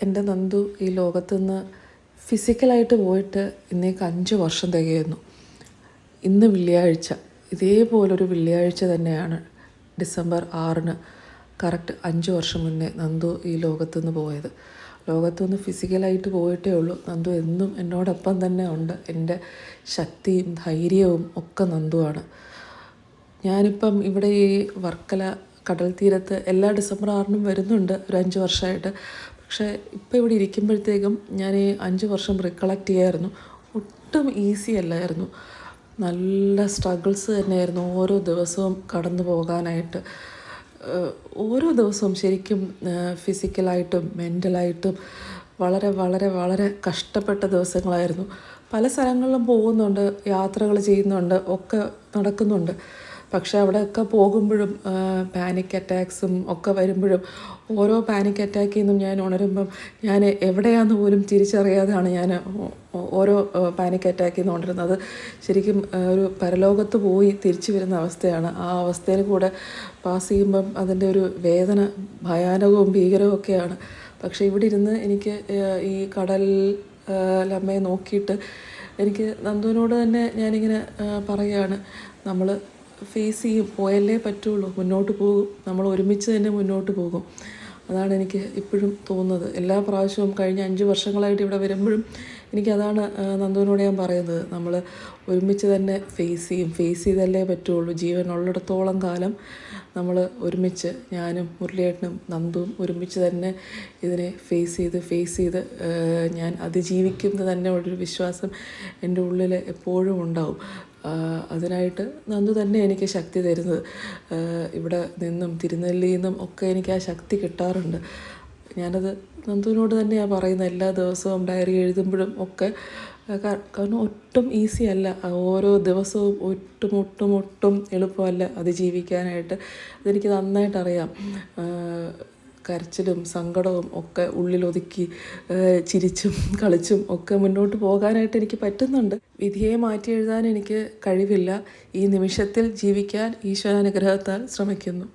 എൻ്റെ നന്ദു ഈ ലോകത്തുനിന്ന് ഫിസിക്കലായിട്ട് പോയിട്ട് ഇന്നേക്ക് 5 വർഷം തികയുന്നു. ഇന്ന് വെള്ളിയാഴ്ച, ഇതേപോലൊരു വെള്ളിയാഴ്ച തന്നെയാണ് ഡിസംബർ 6-ന് കറക്റ്റ് 5 വർഷം മുന്നേ നന്ദു ഈ ലോകത്തുനിന്ന് പോയത്. ലോകത്തുനിന്ന് ഫിസിക്കലായിട്ട് പോയിട്ടേ ഉള്ളൂ. നന്ദു എന്നും എന്നോടൊപ്പം തന്നെ ഉണ്ട്. എൻ്റെ ശക്തിയും ധൈര്യവും ഒക്കെ നന്ദുവാണ്. ഞാനിപ്പം ഇവിടെ ഈ വർക്കല കടൽ തീരത്ത് എല്ലാ ഡിസംബർ 6-നും വരുന്നുണ്ട് ഒരു 5 വർഷമായിട്ട്. പക്ഷേ ഇപ്പോൾ ഇവിടെ ഇരിക്കുമ്പോഴത്തേക്കും ഞാൻ ഈ 5 വർഷം റിക്കളക്ട് ചെയ്യായിരുന്നു. ഒട്ടും ഈസി അല്ലായിരുന്നു. നല്ല സ്ട്രഗിൾസ് തന്നെയായിരുന്നു ഓരോ ദിവസവും കടന്നു പോകാനായിട്ട്. ഓരോ ദിവസവും ശരിക്കും ഫിസിക്കലായിട്ടും മെൻ്റലായിട്ടും വളരെ വളരെ വളരെ കഷ്ടപ്പെട്ട ദിവസങ്ങളായിരുന്നു. പല സ്ഥലങ്ങളിലും പോകുന്നുണ്ട്, യാത്രകൾ ചെയ്യുന്നുണ്ട്, ഒക്കെ നടക്കുന്നുണ്ട്. പക്ഷേ അവിടെയൊക്കെ പോകുമ്പോഴും പാനിക് അറ്റാക്സും ഒക്കെ വരുമ്പോഴും ഓരോ പാനിക് അറ്റാക്കിൽ നിന്നും ഞാൻ ഉണരുമ്പം ഞാൻ എവിടെയാണെന്ന് പോലും തിരിച്ചറിയാതെയാണ് ഞാൻ ഓരോ പാനിക് അറ്റാക്കിൽ നിന്ന് ഉണരുന്നത്. ശരിക്കും ഒരു പരലോകത്ത് പോയി തിരിച്ചു വരുന്ന അവസ്ഥയാണ്. ആ അവസ്ഥയിൽ കൂടെ പാസ് ചെയ്യുമ്പം അതിൻ്റെ ഒരു വേദന ഭയാനകവും ഭീകരവും ഒക്കെയാണ്. പക്ഷേ ഇവിടെ ഇരുന്ന് എനിക്ക് ഈ കടലമ്മയെ നോക്കിയിട്ട് എനിക്ക് നന്ദുവിനോട് തന്നെ ഞാനിങ്ങനെ പറയുകയാണ്, നമ്മൾ ഫേസ് ചെയ്യും, പോയല്ലേ പറ്റുള്ളൂ, മുന്നോട്ട് പോകും, നമ്മൾ ഒരുമിച്ച് തന്നെ മുന്നോട്ട് പോകും. അതാണ് എനിക്ക് ഇപ്പോഴും തോന്നുന്നത്. എല്ലാ പ്രാവശ്യവും കഴിഞ്ഞ 5 വർഷങ്ങളായിട്ട് ഇവിടെ വരുമ്പോഴും എനിക്കതാണ് നന്ദുവിനോട് ഞാൻ പറയുന്നത്. നമ്മൾ ഒരുമിച്ച് തന്നെ ഫേസ് ചെയ്തല്ലേ പറ്റുള്ളൂ. ജീവൻ ഉള്ളിടത്തോളം കാലം നമ്മൾ ഒരുമിച്ച്, ഞാനും മുരളിയേട്ടനും നന്ദുവും ഒരുമിച്ച് തന്നെ ഇതിനെ ഫേസ് ചെയ്ത് ഞാൻ അതിജീവിക്കുന്നത് തന്നെ ഉള്ളൊരു വിശ്വാസം എൻ്റെ ഉള്ളിൽ എപ്പോഴും ഉണ്ടാവും. അതിനായിട്ട് നന്ദു തന്നെ എനിക്ക് ശക്തി തരുന്നത്. ഇവിടെ നിന്നും തിരുനെല്ലിയിൽ നിന്നും ഒക്കെ എനിക്ക് ആ ശക്തി കിട്ടാറുണ്ട്. ഞാനത് നന്ദുവിനോട് തന്നെയാണ് പറയുന്നത്. എല്ലാ ദിവസവും ഡയറി എഴുതുമ്പോഴും ഒക്കെ. കാരണം ഒട്ടും ഈസി അല്ല. ഓരോ ദിവസവും ഒട്ടും എളുപ്പമല്ല അതിജീവിക്കാനായിട്ട്. അതെനിക്ക് നന്നായിട്ടറിയാം. കരച്ചിലും സങ്കടവും ഒക്കെ ഉള്ളിലൊതുക്കി ചിരിച്ചും കളിച്ചും ഒക്കെ മുന്നോട്ട് പോകാനായിട്ട് എനിക്ക് പറ്റുന്നുണ്ട്. വിധിയെ മാറ്റി എഴുതാൻ എനിക്ക് കഴിവില്ല. ഈ നിമിഷത്തിൽ ജീവിക്കാൻ ഈശ്വരാനുഗ്രഹത്താൽ ശ്രമിക്കുന്നു.